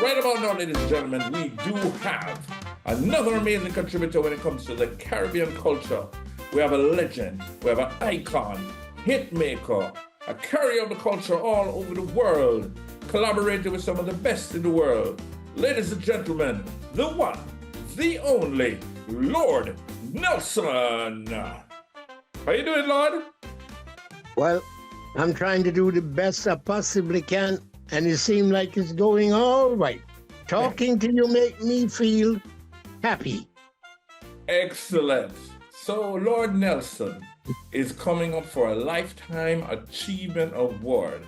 Right about now, ladies and gentlemen, we do have another amazing contributor when it comes to the Caribbean culture. We have a legend, we have an icon, hit maker, a carrier of the culture all over the world, collaborated with some of the best in the world. Ladies and gentlemen, the one, the only, Lord Nelson. How you doing, Lord? Well, I'm trying to do the best I possibly can, and it seems like it's going all right. Talking to you make me feel happy. Excellent. So, Lord Nelson is coming up for a Lifetime Achievement Award.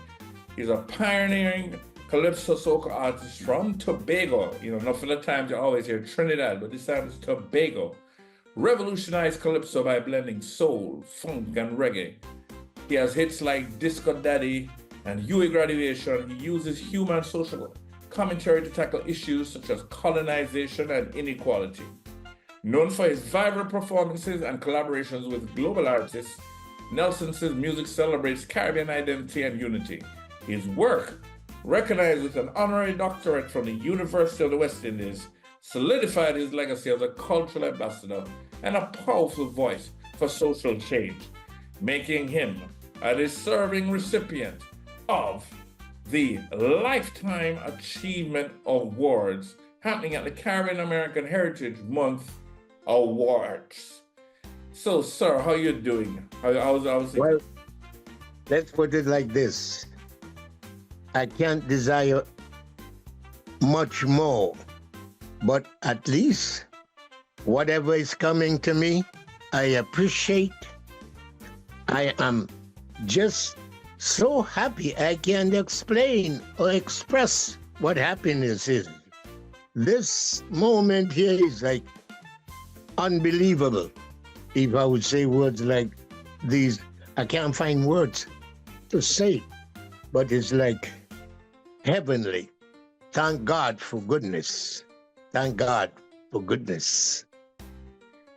He's a pioneering Calypso Soca artist from Tobago. You know, not for the times you always hear Trinidad, but this time it's Tobago. Revolutionized Calypso by blending soul, funk, and reggae. He has hits like Disco Daddy and Huey Graduation. He uses human and social commentary to tackle issues such as colonization and inequality. Known for his vibrant performances and collaborations with global artists, Nelson's music celebrates Caribbean identity and unity. His work, recognized with an honorary doctorate from the University of the West Indies, solidified his legacy as a cultural ambassador and a powerful voice for social change, making him a deserving recipient of the Lifetime Achievement Awards happening at the Caribbean American Heritage Month Awards. So, sir, how you doing? How's it? Well, let's put it like this. I can't desire much more, but at least whatever is coming to me, I appreciate. I am just so happy I can't explain or express what happiness is. This moment here is like unbelievable. If I would say words like these, I can't find words to say, but it's like heavenly. Thank God for goodness. Thank God for goodness.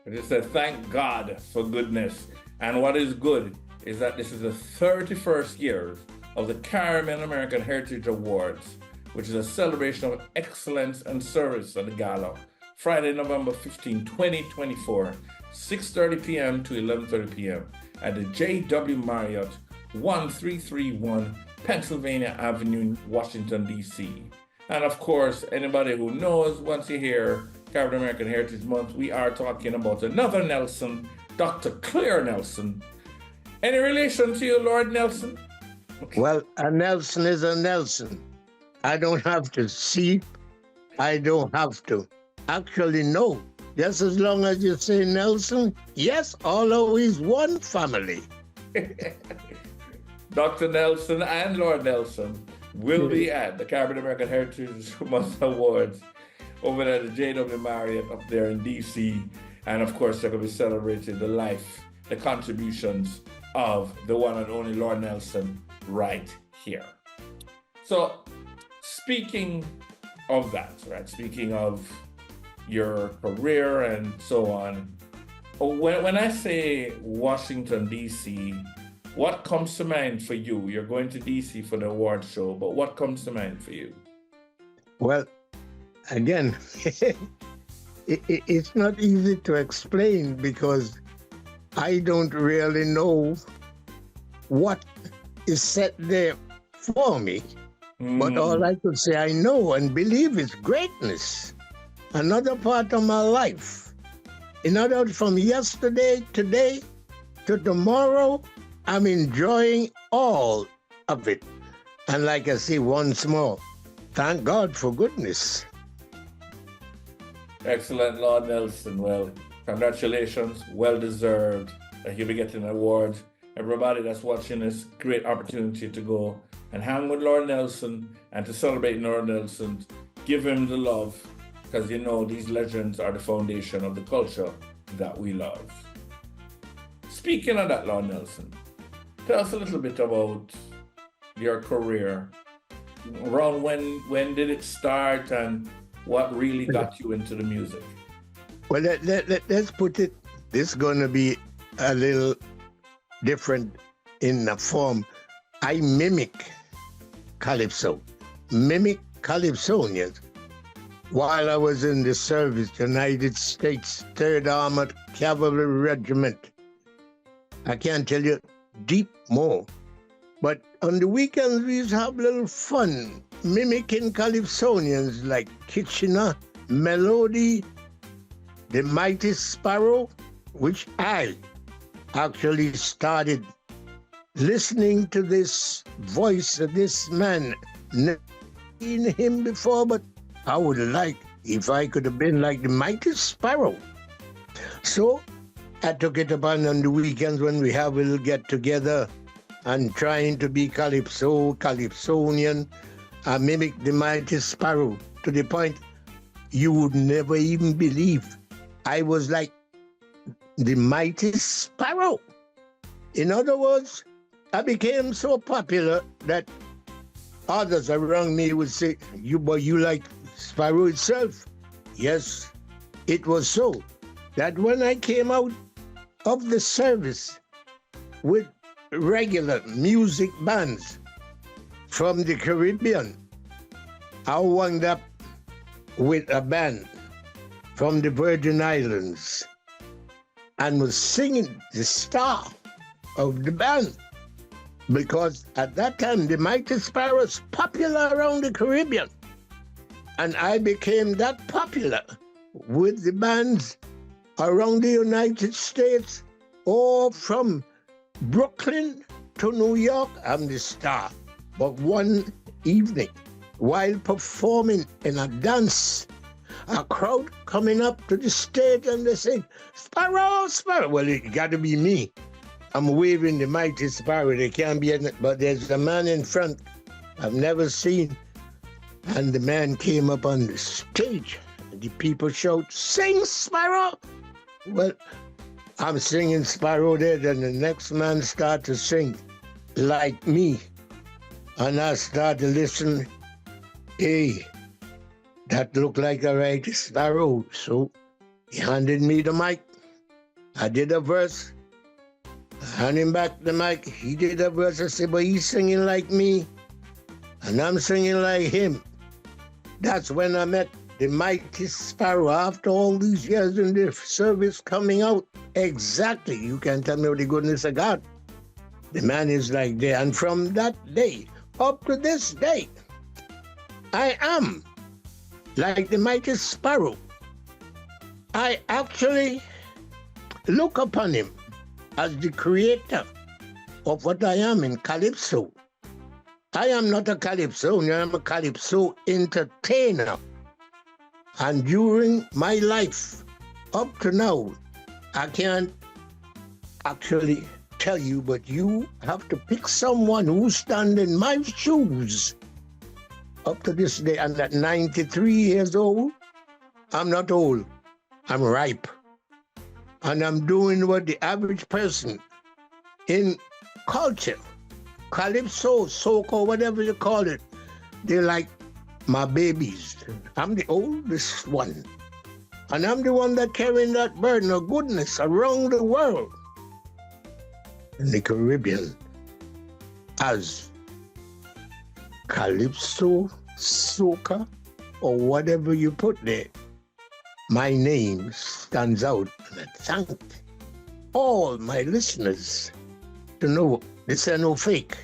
I just said thank God for goodness. And what is good is that this is the 31st year of the Caribbean American Heritage Awards, which is a celebration of excellence and service at the gala. Friday, November 15, 2024, 6:30 p.m. to 11:30 p.m. at the J.W. Marriott, 1331 Pennsylvania Avenue, Washington, D.C. And of course, anybody who knows, once you hear Caribbean American Heritage Month, we are talking about another Nelson, Dr. Claire Nelson. Any relation to you, Lord Nelson? Well, a Nelson is a Nelson. I don't have to see. I don't have to actually know. Just as long as you say Nelson, yes, always one family. Dr. Nelson and Lord Nelson will be at the Caribbean American Heritage Month Awards over at the J.W. Marriott up there in D.C. And of course, they're going to be celebrating the life, the contributions of the one and only Lord Nelson right here. So, speaking of that, right? Speaking of your career and so on, when I say Washington, D.C., what comes to mind for you? You're going to D.C. for the award show, but what comes to mind for you? Well, again, it's not easy to explain because I don't really know what is set there for me. But all I could say I know and believe is greatness. Another part of my life. In other words, from yesterday, today, to tomorrow, I'm enjoying all of it. And like I say once more, thank God for goodness. Excellent, Lord Nelson. Well, congratulations. Well deserved. You'll be getting an award. Everybody that's watching this, great opportunity to go and hang with Lord Nelson and to celebrate Lord Nelson. Give him the love, because you know these legends are the foundation of the culture that we love. Speaking of that, Lord Nelson, tell us a little bit about your career. Around when did it start and what really got you into the music? Well, let's put it, this is going to be a little different in the form. I mimic Calypso. Calypsonians. while I was in the service, United States 3rd Armored Cavalry Regiment. I can't tell you deep more. But on the weekends, we used to have a little fun, mimicking Calypsonians like Kitchener, Melody, the Mighty Sparrow, which I actually started listening to this voice of this man. Never seen him before, but I would like if I could have been like the Mighty Sparrow. So I took it upon on the weekends when we have a little get together and trying to be Calypsonian, and mimic the Mighty Sparrow to the point you would never even believe I was like the Mighty Sparrow. In other words, I became so popular that others around me would say, you like Sparrow itself. Yes, it was so that when I came out of the service with regular music bands from the Caribbean, I wound up with a band from the Virgin Islands and was singing the star of the band, because at that time the Mighty Sparrow was popular around the Caribbean, and I became that popular with the bands around the United States, or from Brooklyn to New York. I'm the star. But one evening, while performing in a dance, a crowd coming up to the stage and they say, Sparrow, Sparrow. Well, it got to be me. I'm waving the Mighty Sparrow. They can't be in it, but there's a man in front I've never seen. And the man came up on the stage and the people shout, sing, Sparrow. Well, I'm singing Sparrow there, then the next man started to sing like me. And I started to listen. Hey, that looked like a right Sparrow. So he handed me the mic. I did a verse. I handed him back the mic. He did a verse. I said, but he's singing like me. And I'm singing like him. That's when I met the Mighty Sparrow after all these years in the service coming out. Exactly. You can tell me what the goodness of God. The man is like that. And from that day up to this day, I am like the Mighty Sparrow. I actually look upon him as the creator of what I am in Calypso. I am not a Calypsonian, I'm a Calypso entertainer. And during my life, up to now, I can't actually tell you, but you have to pick someone who stands in my shoes. Up to this day, I'm at 93 years old. I'm not old, I'm ripe. And I'm doing what the average person in culture, Calypso, Soca, whatever you call it, they're like my babies. I'm the oldest one. And I'm the one that carrying that burden of goodness around the world. In the Caribbean, as Calypso, Soca, or whatever you put there, my name stands out. And I thank all my listeners to know this ain't no fake.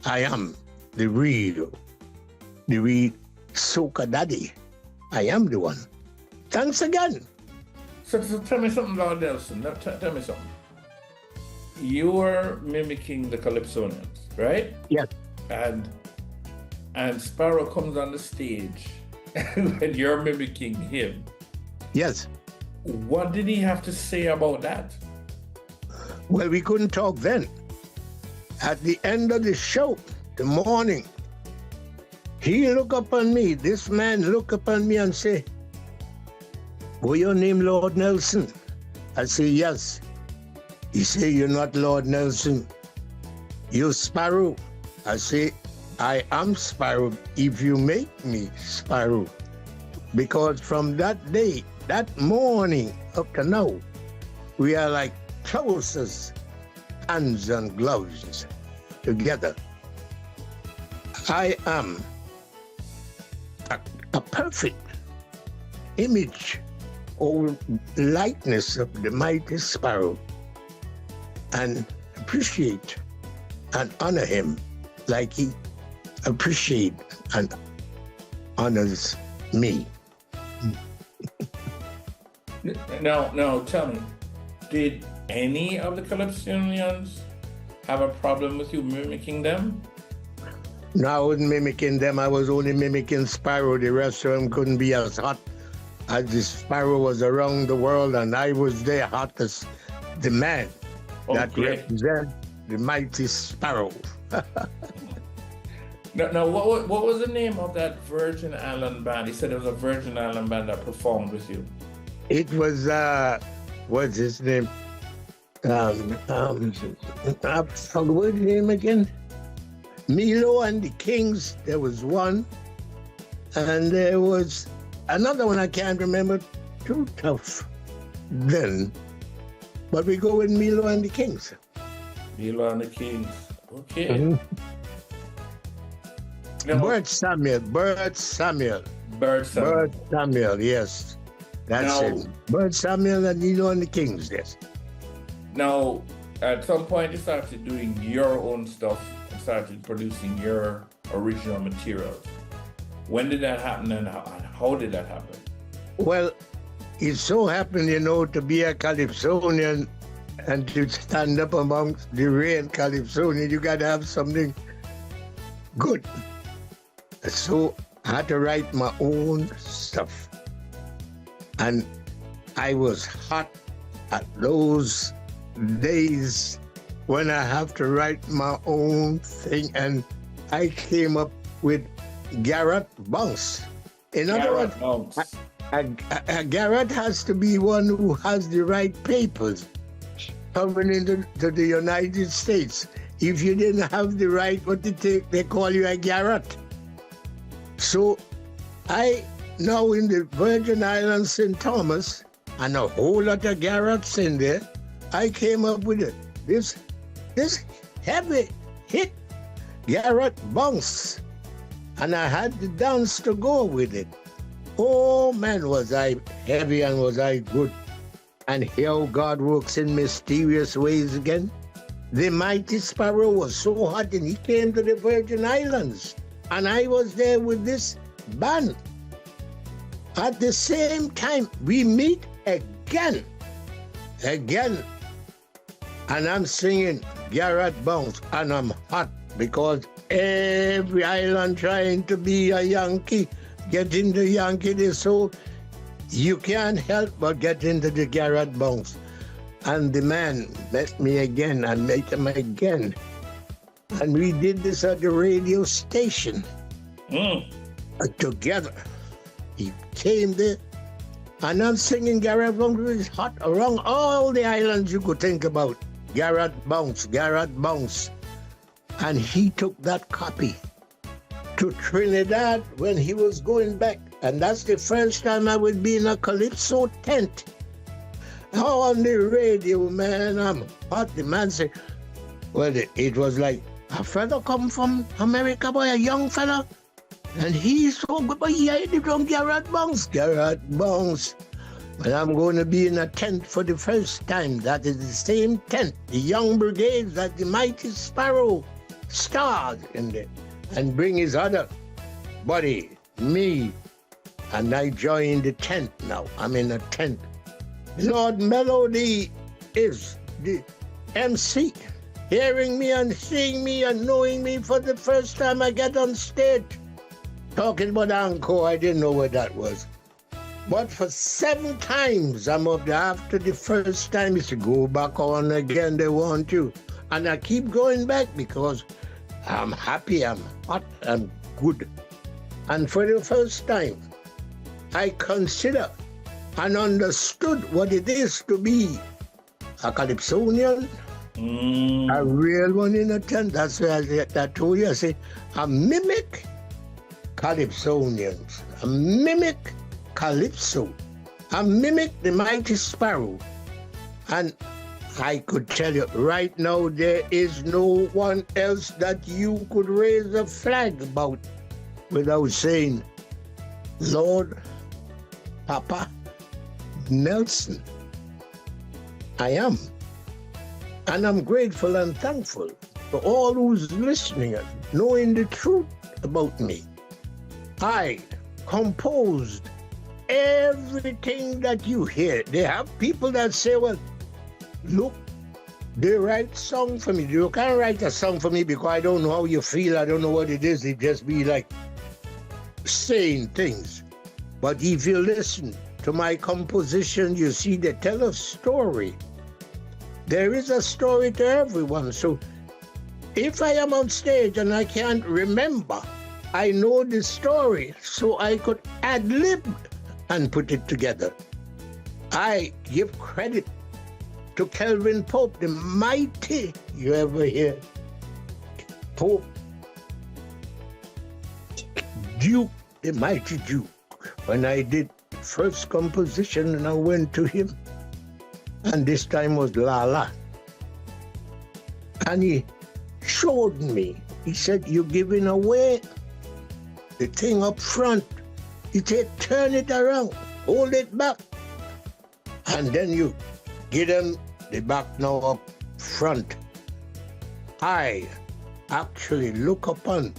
I am the real Soca daddy. I am the one. Thanks again. So tell me something, Lord Nelson. Tell me something. You're mimicking the Calypsonians, right? Yes. And Sparrow comes on the stage and you're mimicking him. Yes. What did he have to say about that? Well, we couldn't talk then. At the end of the show, the morning, he look upon me, this man look upon me and say, "What your name, Lord Nelson?" I say, "Yes." He say, "You're not Lord Nelson. You're Sparrow." I say, "I am Sparrow if you make me Sparrow." Because from that day, that morning up to now, we are like close as hands and gloves together. I am a perfect image or likeness of the mighty sparrow and appreciate and honor him like he appreciate and honors me. Now, tell me, did any of the Calypsonians have a problem with you mimicking them? No, I wasn't mimicking them. I was only mimicking Sparrow. The rest of them couldn't be as hot as the Sparrow was around the world, and I was there hot as the man that represents the mighty Sparrow. Now, what was the name of that Virgin Island band? He said it was a Virgin Island band that performed with you. It was, what's his name? I forgot his name again. Milo and the Kings, there was one. And there was another one I can't remember, too tough then. But we go with Milo and the Kings. Milo and the Kings. Okay. Mm-hmm. Now, Bert Samuel, yes. That's it. Bert Samuel and Milo and the Kings, yes. Now, at some point you started doing your own stuff and started producing your original materials. When did that happen and how did that happen? Well, it so happened, to be a Calypsonian and to stand up amongst the real Calypsonian, you got to have something good. So I had to write my own stuff. And I was hot at those days when I have to write my own thing. And I came up with Garrett Bounce. In other words, Garrett has to be one who has the right papers coming into the United States. If you didn't have the right, what they call you a Garrett. So I now in the Virgin Islands, St. Thomas, and a whole lot of Garretts in there, I came up with this heavy hit, Garrett Bounce. And I had the dance to go with it. Oh man, was I heavy and was I good. And here God works in mysterious ways again. The mighty Sparrow was so hot and he came to the Virgin Islands. And I was there with this band. At the same time, we meet again. And I'm singing Garrett Bounce, and I'm hot because every island trying to be a Yankee, get into Yankee, so you can't help but get into the Garrett Bounce. And the man met me again, I met him again. And we did this at the radio station together. He came there, and I'm singing Garrett Bounce. It's hot around all the islands you could think about. Garrett Bounce, Garrett Bounce. And he took that copy to Trinidad when he was going back. And that's the first time I would be in a Calypso tent. On the radio, man, I'm hot. The man said, well, it was like, a fella come from America, boy, a young fella. And he's so good, but he had it from Garrett Bounce. Garrett Bounce. Well, I'm going to be in a tent for the first time. That is the same tent, the young brigades that the mighty Sparrow starred in there. And bring his other buddy, me. And I joined the tent now. I'm in a tent. Lord Melody is the MC. Hearing me and seeing me and knowing me for the first time I get on stage. Talking about encore, I didn't know what that was. But for 7 times I'm up there. After the first time, it's to go back on again, they want you. And I keep going back because I'm happy, I'm hot, I'm good. And for the first time, I consider and understood what it is to be a Calypsonian, a real one in a tent. That's why I told you, I say, a mimic Calypsonians, a mimic Calypso, a mimic the mighty Sparrow. And I could tell you right now, there is no one else that you could raise a flag about without saying, Lord, Papa Nelson. I am. And I'm grateful and thankful for all who's listening and knowing the truth about me. I composed everything that you hear. They have people that say, well, look, they write song for me. You can't write a song for me because I don't know how you feel. I don't know what it is. It just be like saying things. But if you listen to my composition, you see they tell a story. There is a story to everyone. So if I am on stage and I can't remember, I know the story, so I could ad-lib and put it together. I give credit to Kelvin Pope, the mighty, you ever hear? Pope, Duke, the mighty Duke. When I did first composition and I went to him, and this time was La La. And he showed me, he said, you're giving away the thing up front. He said, turn it around, hold it back. And then you give them the back now up front. I actually look upon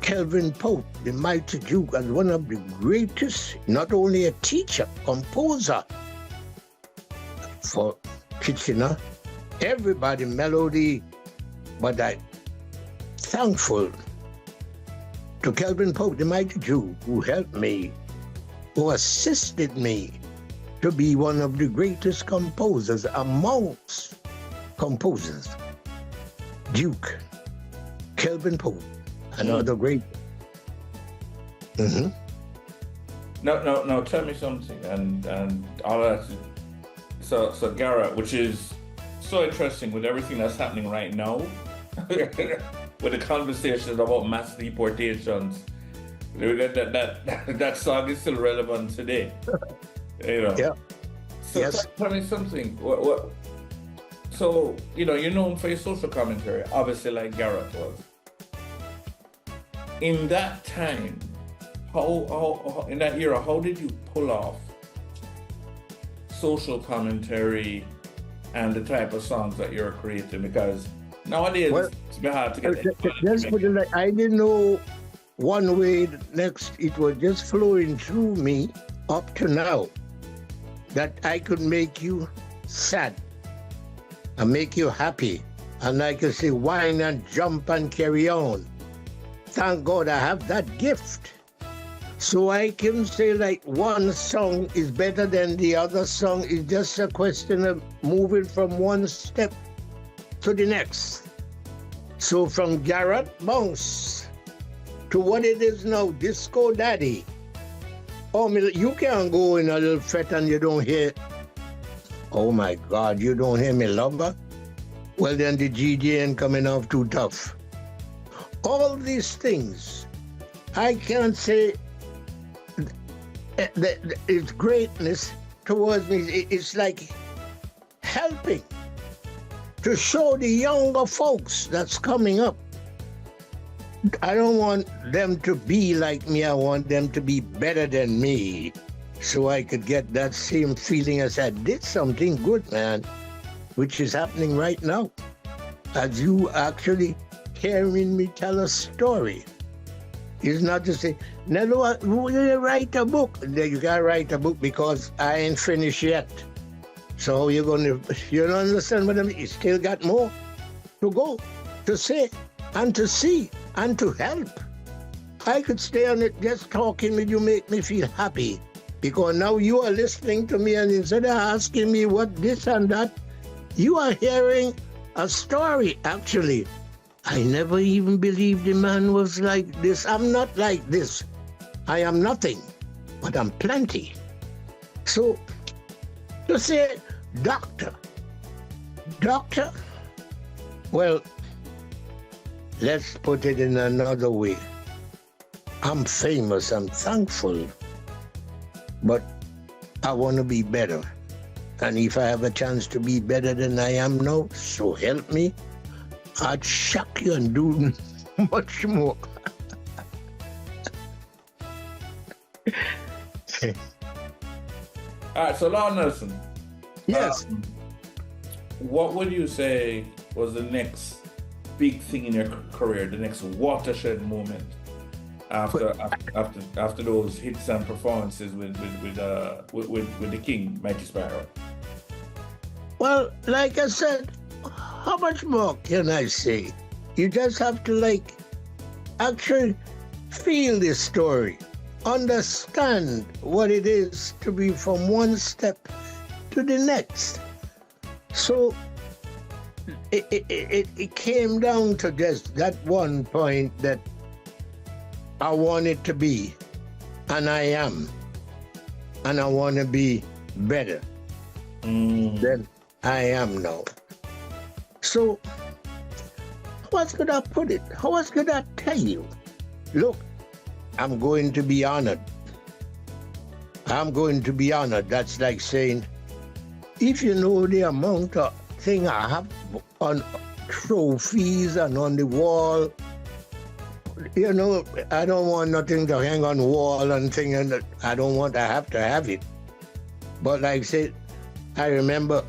Kelvin Pope, the mighty Duke, as one of the greatest, not only a teacher, composer for Kitchener, everybody melody, but I thankful to Kelvin Pope, the mighty Jew, who helped me, who assisted me to be one of the greatest composers amongst composers. Duke, Kelvin Pope, another great. Mm-hmm. No, tell me something, and all that. So CARAH, which is so interesting with everything that's happening right now, with the conversations about mass deportations, that song is still relevant today. You know. Yeah. So Yes. tell me something. What? So you're known for your social commentary, obviously, like CARAH was. In that time, how in that era, how did you pull off social commentary and the type of songs that you're creating? Because nowadays it's been hard to get Just put it like, I didn't know one way, the next, it was just flowing through me up to now, that I could make you sad and make you happy, and I could say whine and jump and carry on. Thank God I have that gift. So I can say like one song is better than the other song. It's just a question of moving from one step to the next. So from Garrett Bounce to what it is now, Disco Daddy. Oh, you can't go in a little fret and you don't hear, oh my God, you don't hear me longer? Well, then the GDN coming off too tough. All these things, I can't say its greatness towards me. It's like helping to show the younger folks that's coming up. I don't want them to be like me. I want them to be better than me, so I could get that same feeling as I did something good, man, which is happening right now, as you actually hearing me tell a story. It's not to say, now you write a book. You can't write a book because I ain't finished yet. So you don't understand what I mean? You still got more to go, to say, and to see, and to help. I could stay on it just talking with you make me feel happy, because now you are listening to me, and instead of asking me what this and that, you are hearing a story, actually. I never even believed the man was like this. I'm not like this. I am nothing, but I'm plenty. So to say, doctor, well, let's put it in another way. I'm famous, I'm thankful, but I want to be better. And if I have a chance to be better than I am now, so help me, I'd shock you and do much more. All right, so Lord Nelson, Yes. what would you say was the next big thing in your career, the next watershed moment after those hits and performances with the King, Mighty Sparrow? Well, like I said, how much more can I say? You just have to actually feel the story, understand what it is to be from one step to the next. So it came down to just that one point that I wanted to be, and I am, and I want to be better than I am now. So how else could I put it? How else could I tell you? Look, I'm going to be honored. I'm going to be honored. That's like saying, if you know the amount of thing I have on trophies and on the wall, you know, I don't want nothing to hang on the wall and thing, and I don't want to have it. But like I said, I remember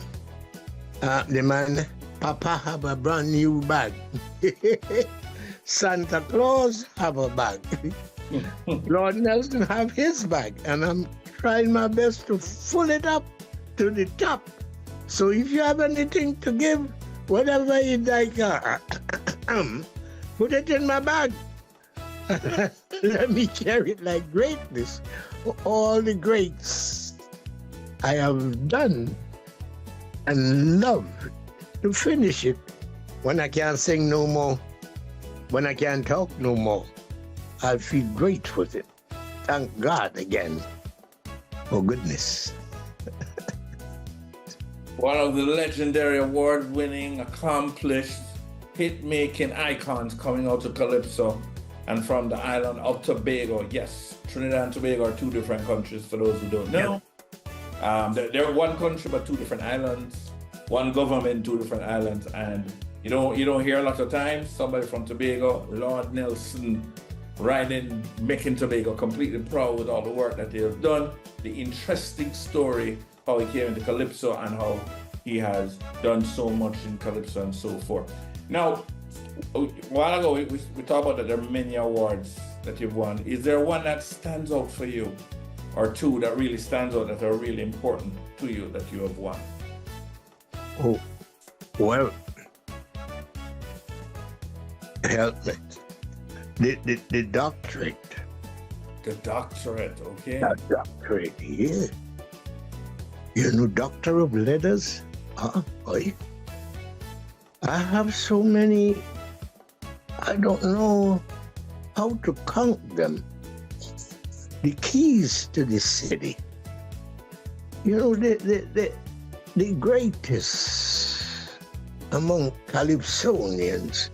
the man, Papa have a brand new bag. Santa Claus have a bag. Lord Nelson have his bag, and I'm trying my best to fill it up to the top. So if you have anything to give, whatever you like, put it in my bag. Let me carry it like greatness. All the greats I have done and love to finish it when I can't sing no more, when I can't talk no more. I feel great with it. Thank God again for goodness. One of the legendary award-winning, accomplished, hit-making icons coming out of Calypso and from the island of Tobago. Yes, Trinidad and Tobago are two different countries for those who don't know. They're one country but two different islands, one government, two different islands, and you don't hear a lot of times somebody from Tobago, Lord Nelson, riding, making Tobago completely proud with all the work that they have done, the interesting story, how he came into Calypso and how he has done so much in Calypso and so forth. Now, a while ago, we talked about that there are many awards that you've won. Is there one that stands out for you, or two that really stands out that are really important to you that you have won? Oh, well, help me. The doctorate. The doctorate, okay. The doctorate, yeah. You know, Doctor of Letters? Boy. I have so many, I don't know how to count them. The keys to the city. You know, the greatest among Calypsonians,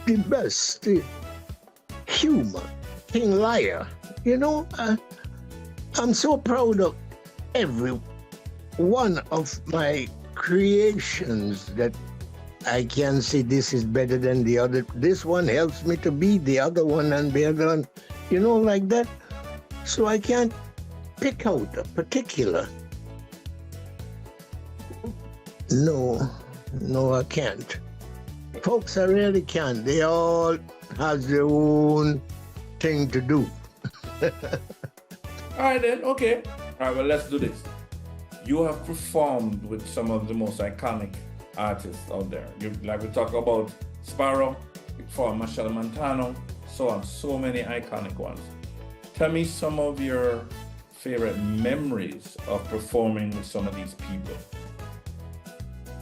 the best, the humor, King Liar. You know, I'm so proud of every one of my creations that I can say this is better than the other. This one helps me to be the other one and the other one, you know, like that. So I can't pick out a particular. No, I can't. Folks, I really can't. They all have their own thing to do. All right then, okay. All right, well, let's do this. You have performed with some of the most iconic artists out there. Like we talk about Sparrow, you performed Michelle Montano, so on, so many iconic ones. Tell me some of your favorite memories of performing with some of these people.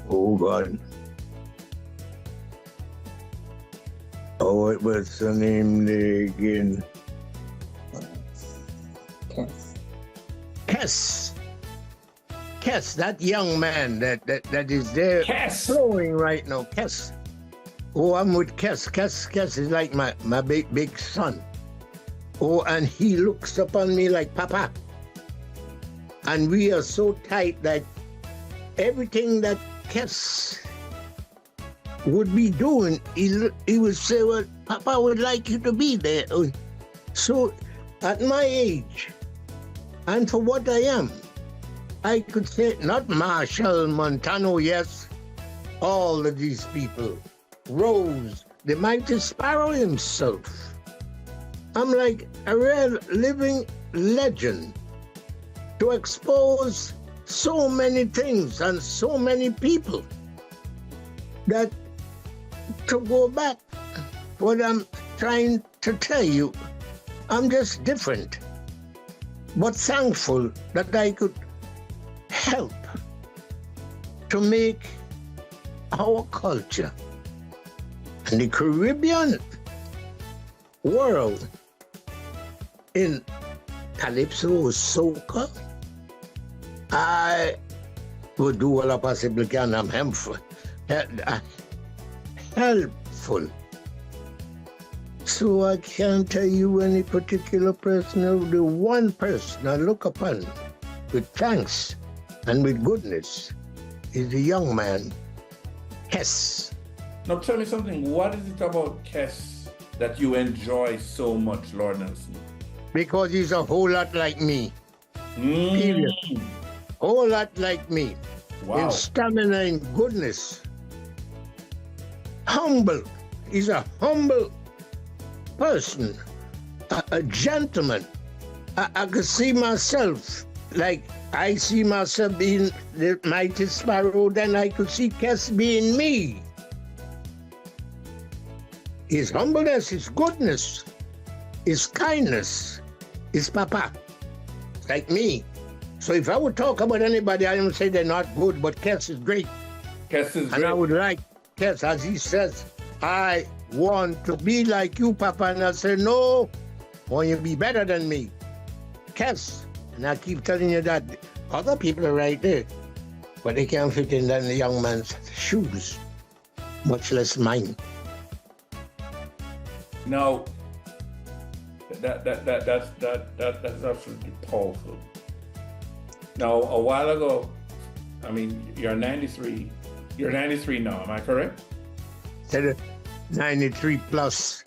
Oh, God. Oh, what's the name again? Kess, that young man that is there flowing right now. Kess. Oh, I'm with Kess. Kess is like my big son. Oh, and he looks upon me like Papa. And we are so tight that everything that Kess would be doing, he would say, well, Papa would like you to be there. So at my age, and for what I am, I could say, not Marshall, Montano, yes, all of these people. Rose, the mighty sparrow himself. I'm like a real living legend to expose so many things and so many people that to go back, what I'm trying to tell you, I'm just different, but thankful that I could help to make our culture and the Caribbean world in Calypso, Soca. I would do all I possibly can. I'm helpful. So I can't tell you any particular person. The one person I look upon with thanks and with goodness is the young man, Hess. Now tell me something, what is it about Kes that you enjoy so much, Lord Nelson? Because he's a whole lot like me. Period. Whole lot like me. Wow. In stamina and goodness. Humble. He's a humble person. A gentleman. I could see myself, like I see myself being the mighty sparrow, then I could see Kes being me. His humbleness, his goodness, his kindness, his papa, like me. So if I would talk about anybody, I don't say they're not good, but Kes is great. Kes is great. And I would like Kes, as he says, I want to be like you, Papa. And I say, no, I want you to be better than me. Kes. And I keep telling you that other people are right there, but they can't fit in the young man's shoes, much less mine. Now, that's absolutely powerful. Now, a while ago, I mean, you're 93. You're 93 now, am I correct? 93 plus.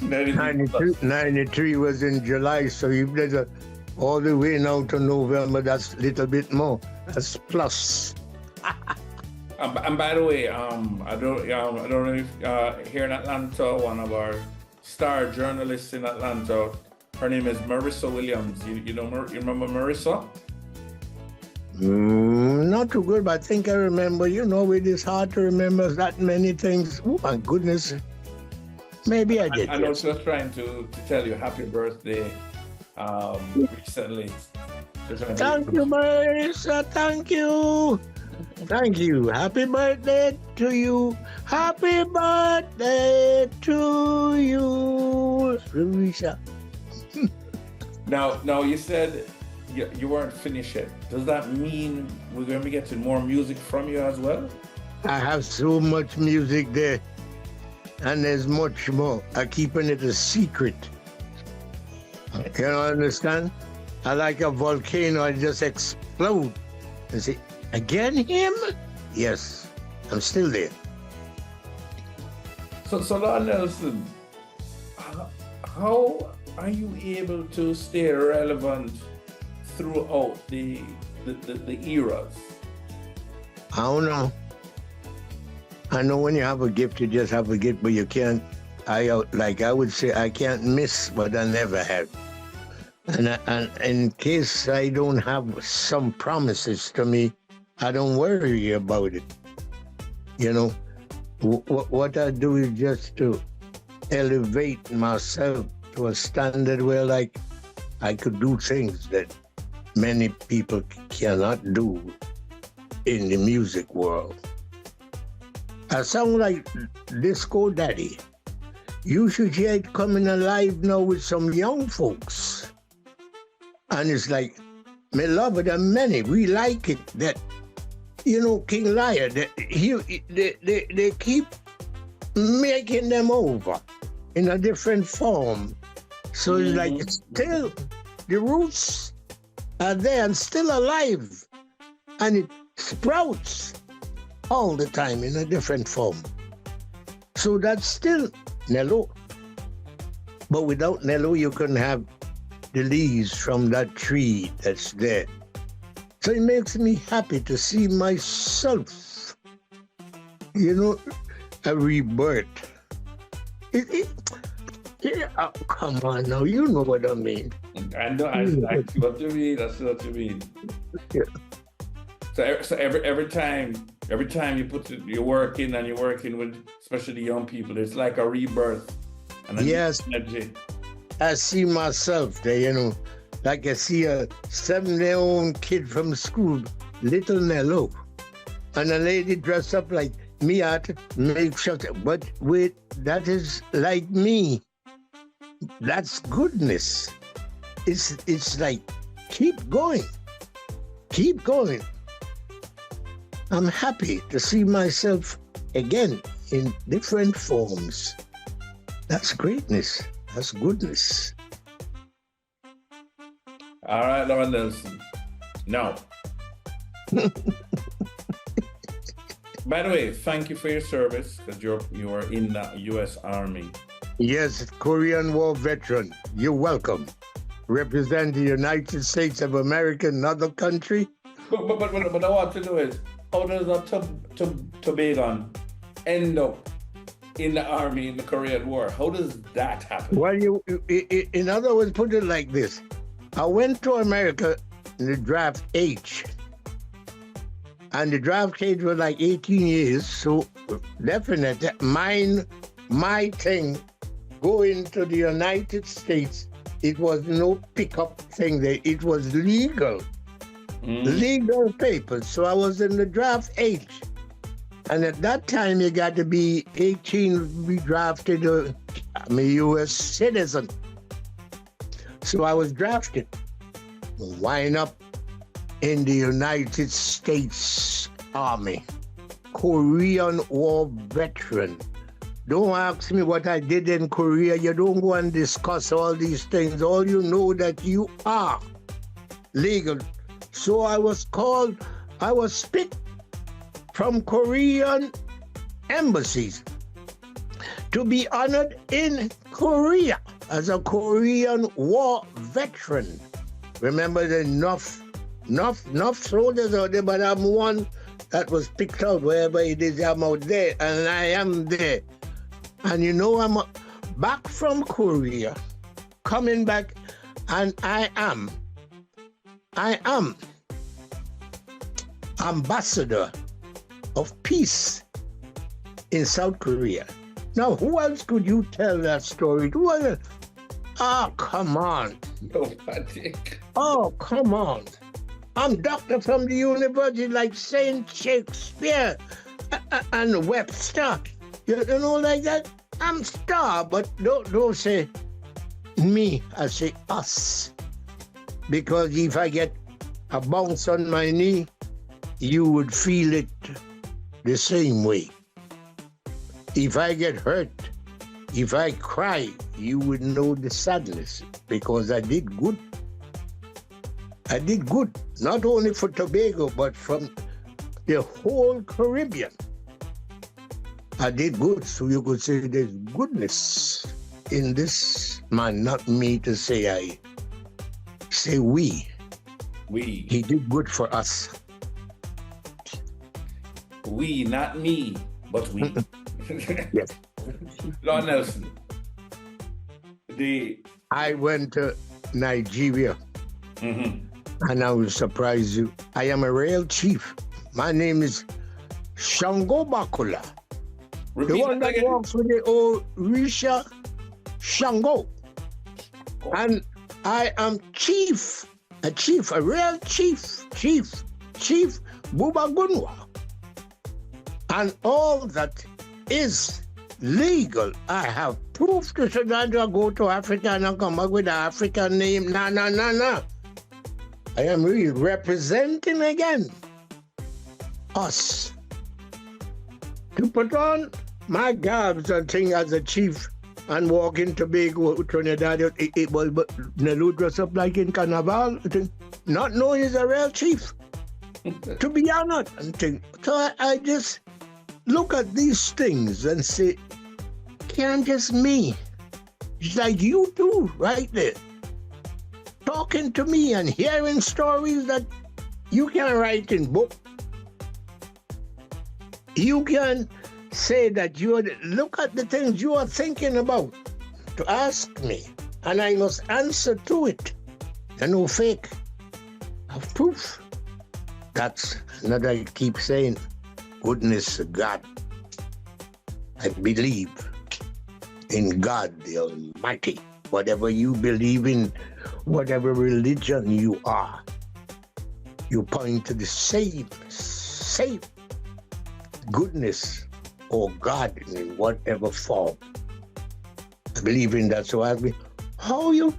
93 plus. 93 was in July, so if there's all the way now to November, that's a little bit more. That's plus. And by the way, I don't know if here in Atlanta, one of our star journalists in Atlanta, her name is Marissa Williams. You remember Marissa? Not too good, but I think I remember. You know, it is hard to remember that many things. Oh my goodness. Maybe I did. I was just trying to tell you happy birthday recently. Thank you, Marissa. Thank you. Thank you. Happy birthday to you. Happy birthday to you, Larissa. Now you said you weren't finished yet. Does that mean we're going to be getting more music from you as well? I have so much music there, and there's much more. I'm keeping it a secret. You understand? I like a volcano, I just explode and say, again him? Yes, I'm still there. So Lord Nelson, how are you able to stay relevant throughout the eras? I don't know. I know when you have a gift, you just have a gift, but you can't. I would say, I can't miss what I never had. And in case I don't have some promises to me, I don't worry about it. You know, what I do is just to elevate myself to a standard where, like, I could do things that many people cannot do in the music world. I sound like Disco Daddy. You should hear it coming alive now with some young folks. And it's like, me love it, and many, we like it, that, you know, King Liar, they keep making them over in a different form. So it's like, it's still, the roots are there and still alive. And it sprouts all the time in a different form. So that's still Nello. But without Nello, you couldn't have the leaves from that tree that's there. So it makes me happy to see myself, a rebirth. Come on now, you know what I mean. I know, I see what you mean. I see what you mean. Yeah. So every time you put your work in and you're working with, especially the young people, it's like a rebirth. And a new Yes. energy. I see myself there, like I see a 7-year-old kid from school, little Nello, and a lady dressed up like me at make sure, but wait, that is like me. That's goodness. It's like, keep going. Keep going. I'm happy to see myself again in different forms. That's greatness. That's goodness. All right, Lord Nelson. Now, by the way, thank you for your service, because you are in the U.S. Army. Yes, Korean War veteran. You're welcome. Represent the United States of America, another country. But what I want to know is, how does a Tobagan end up in the army in the Korean War? How does that happen? Well, in other words, put it like this. I went to America in the draft age. And the draft age was like 18 years. So definitely my thing going to the United States, it was no pickup thing there. It was legal. Legal papers. So I was in the draft age. And at that time, you got to be 18 to be drafted. I'm a U.S. citizen. So I was drafted. Wind up in the United States Army. Korean War veteran. Don't ask me what I did in Korea. You don't go and discuss all these things. All you know that you are legal. So I was picked from Korean embassies to be honored in Korea as a Korean War veteran. Remember, the enough soldiers out there, but I'm one that was picked out wherever it is. I'm out there, and I am there. And I'm back from Korea, coming back, and I am ambassador of peace in South Korea. Now, who else could you tell that story to? Oh, come on. Nobody. Oh, come on. I'm doctor from the university like Saint Shakespeare and Webster. You know, like that? I'm star, but don't say me, I say us. Because if I get a bounce on my knee, you would feel it the same way. If I get hurt, if I cry, you would know the sadness, because I did good. I did good, not only for Tobago, but from the whole Caribbean. I did good, so you could say there's goodness in this man, not me to say I. Say we. We. He did good for us. We, not me, but we. Yes. Lord Nelson, I went to Nigeria, and I will surprise you. I am a real chief. My name is Shango Bakula. The one that walks with the old Risha Shango. And I am a real chief Buba Gunwa. And all that is legal. I have proof to say that I go to Africa and I come back with an African name. Nah. I am really representing again us. To put on my garbs and thing as a chief and walk in Tobago, Trinidad, but Nelu dress up like in Carnival, not know he's a real chief. To be honest, and think. So I just look at these things and say, can't just me. It's like you too, right there. Talking to me and hearing stories that You can write in book. You can say that look at the things you are thinking about to ask me, and I must answer to it. And no fake. I have proof. That's another I keep saying, goodness of God. I believe in God the Almighty. Whatever you believe in, whatever religion you are, you point to the same goodness or God in whatever form. I believe in that. So ask me, how you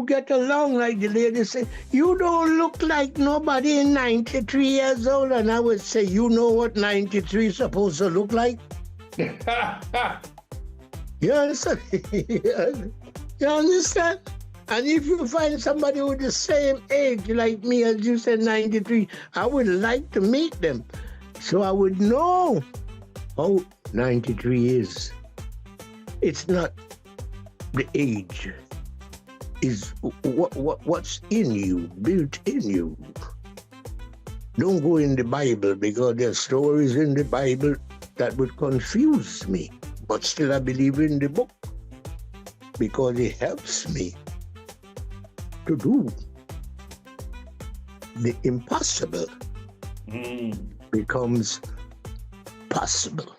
get along, like the lady said, you don't look like nobody in 93 years old. And I would say, you know what 93 is supposed to look like? You understand? You understand? And if you find somebody with the same age like me, as you said, 93, I would like to meet them. So I would know how 93 is. It's not the age. Is what's in you, built in you. Don't go in the Bible, because there's stories in the Bible that would confuse me. But still I believe in the book, because it helps me to do the impossible becomes possible.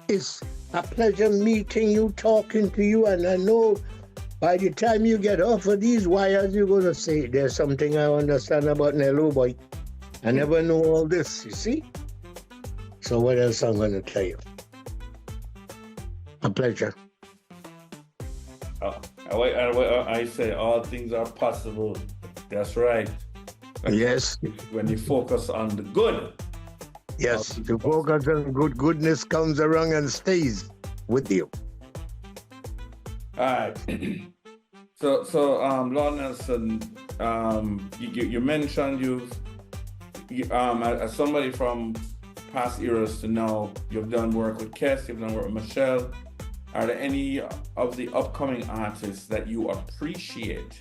It's a pleasure meeting you, talking to you, and I know by the time you get off of these wires, you're going to say, there's something I understand about Nello, boy. I never know all this, you see? So what else I'm going to tell you? A pleasure. I say all things are possible. That's right. Yes. When you focus on the good. Yes, the focus on goodness comes around and stays with you. All right. So, Lord Nelson, you mentioned as somebody from past eras to now, you've done work with Kes, you've done work with Michelle. Are there any of the upcoming artists that you appreciate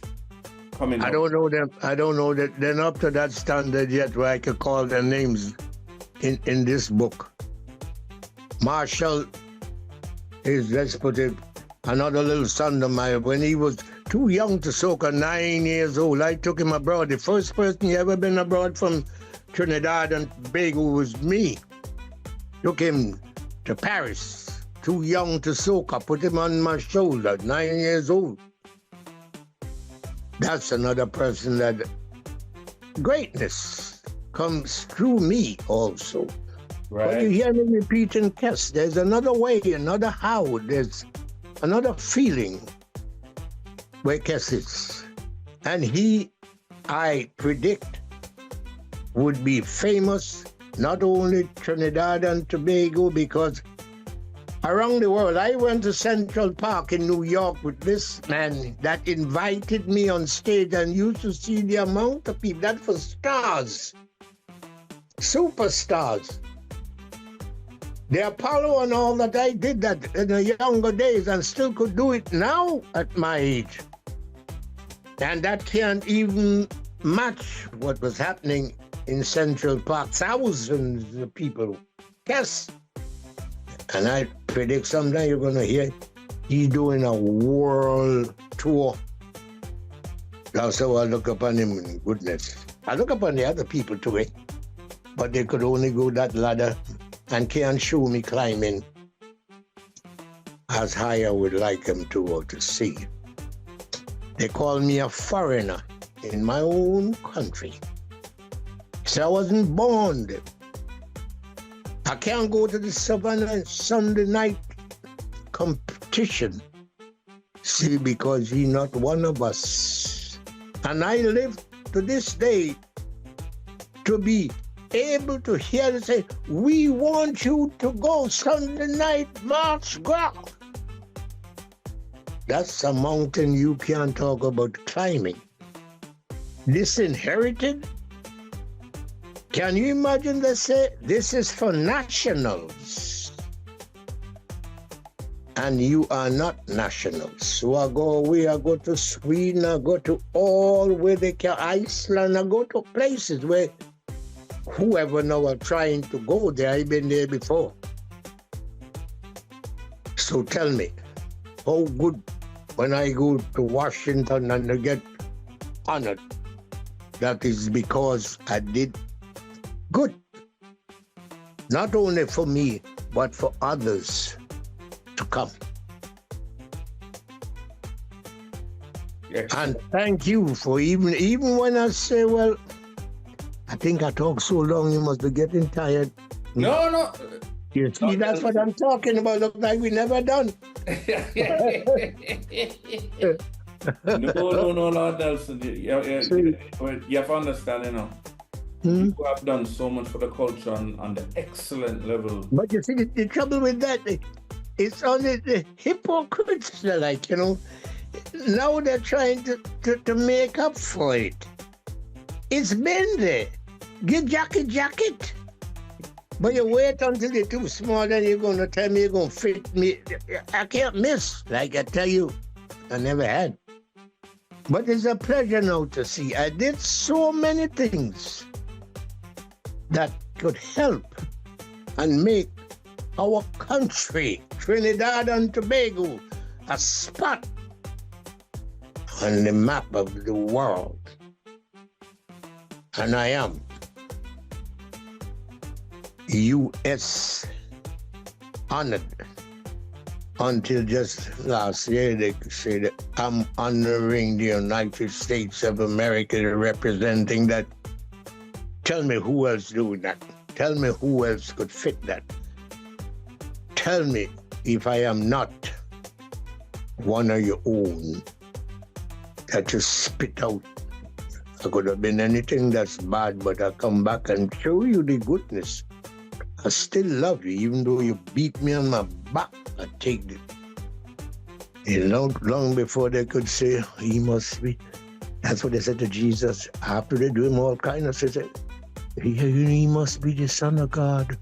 coming up? I don't know them. I don't know that they're not up to that standard yet where I could call their names in this book. Marshall is, let's put it, another little son of mine. When he was too young to soca, 9 years old, I took him abroad. The first person he ever been abroad from Trinidad and Tobago was me. Took him to Paris. Too young to soca, put him on my shoulder, 9 years old. That's another person that greatness comes through me also. Right. But you hear me repeating Kes, there's another way, another how, there's another feeling where Kes is. And he, I predict, would be famous, not only Trinidad and Tobago, because around the world, I went to Central Park in New York with this man that invited me on stage, and used to see the amount of people. That was stars, superstars. The Apollo and all that, I did that in the younger days and still could do it now at my age. And that can't even match what was happening in Central Park. Thousands of people. Yes. And I predict sometime you're going to hear he's doing a world tour. That's how I look upon him in goodness. I look upon the other people too, but they could only go that ladder and can't show me climbing as high I would like them to or to see. They call me a foreigner in my own country. So I wasn't born there. I can't go to the Savannah Sunday night competition. See, because he's not one of us. And I live to this day to be able to hear them say, we want you to go Sunday night March Gras. That's a mountain you can't talk about climbing. Disinherited? Can you imagine they say, this is for nationals? and you are not nationals. So I go away, I go to Sweden, I go to all where they can, Iceland, I go to places where whoever now are trying to go there, I've been there before. So tell me, how good when I go to Washington and I get honored, that is because I did good. Not only for me, but for others to come. Yes. And thank you for even when I say, well, I think I talk so long, you must be getting tired. No. You see, that's what I'm talking about. Look like we never done. No, Lord Nelson. You have to understand, you know. You have done so much for the culture on the excellent level. But you see, the trouble with that, it's only the hypocrites that, like, you know, now they're trying to make up for it. It's been there. Get jacket. But you wait until you're too small, and you're going to tell me you're going to fit me. I can't miss, like I tell you, I never had. But it's a pleasure now to see. I did so many things that could help and make our country, Trinidad and Tobago, a spot on the map of the world. And I am U.S. honored. Until just last year, they said that I'm honoring the United States of America, representing that. Tell me who else doing that. Tell me who else could fit that. Tell me if I am not one of your own that you spit out. I could have been anything that's bad, but I come back and show you the goodness. I still love you, even though you beat me on my back. I take it. You know, long before they could say, he must be. That's what they said to Jesus. After they do him all kindness, they said, he must be the Son of God.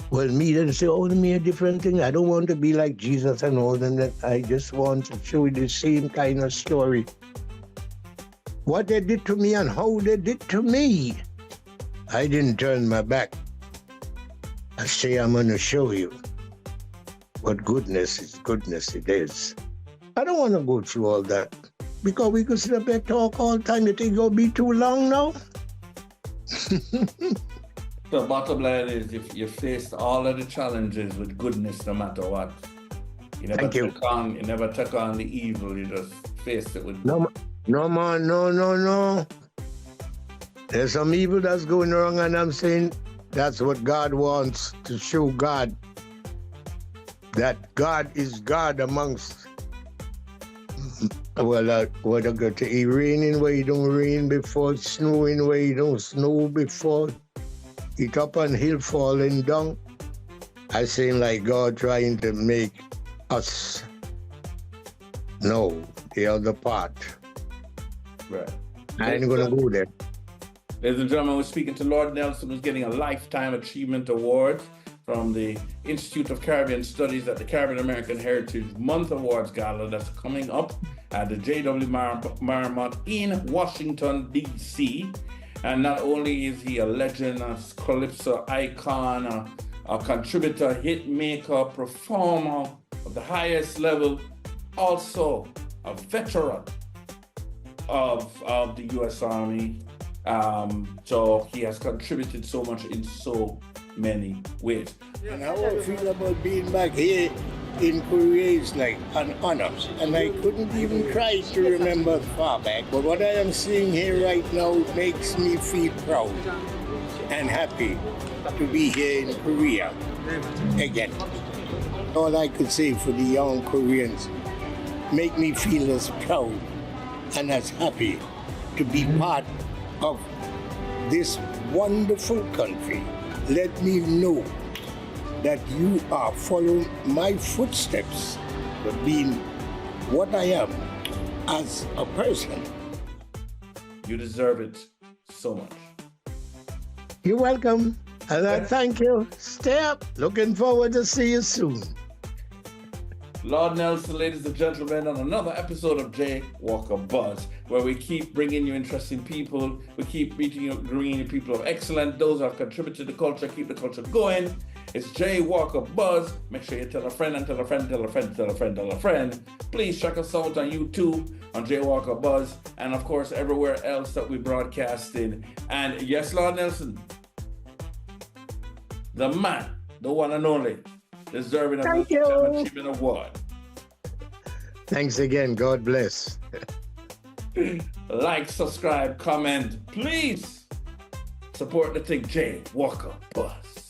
Well, me, they say, oh, me a different thing. I don't want to be like Jesus and all that. I just want to show you the same kind of story. What they did to me and how they did to me. I didn't turn my back. I say, I'm going to show you what goodness is. Goodness it is. I don't want to go through all that because we could sit up and talk all the time. You think it'll be too long now? The bottom line is, if you faced all of the challenges with goodness, no matter what, you never you never took on the evil. You just faced it with no, man, no. There's some evil that's going wrong, and I'm saying that's what God wants, to show God that God is God amongst. Well, what I got to it raining where you don't rain before, snowing where you don't snow before, it up on hill falling down. I saying like God trying to make us know the other part. Right. I ain't gonna go there. Ladies and gentlemen, we're speaking to Lord Nelson, who's getting a Lifetime Achievement Award from the Institute of Caribbean Studies at the Caribbean American Heritage Month Awards Gala that's coming up at the J.W. Marmont in Washington, D.C. And not only is he a legend, a Calypso icon, a contributor, hit maker, performer of the highest level, also a veteran of the U.S. Army. So he has contributed so much in so many ways. And how I feel about being back here in Korea is like an honor. And I couldn't even try to remember far back. But what I am seeing here right now makes me feel proud and happy to be here in Korea again. All I could say for the young Koreans, make me feel as proud and as happy to be part of this wonderful country. Let me know that you are following my footsteps of being what I am as a person. You deserve it so much. You're welcome. And I thank you. Stay up. Looking forward to see you soon. Lord Nelson, ladies and gentlemen, on another episode of J Walker Buzz, where we keep bringing you interesting people. We keep bringing you people of excellence, those who have contributed to the culture, keep the culture going. It's J Walker Buzz. Make sure you tell a friend and tell a friend, tell a friend, tell a friend, tell a friend. Please check us out on YouTube, on J Walker Buzz, and of course, everywhere else that we broadcasted. And yes, Lord Nelson, the man, the one and only, deserving of Thank the you. Achievement Award. Thanks again. God bless. Like, subscribe, comment. Please support the thing, J Walker Buzz.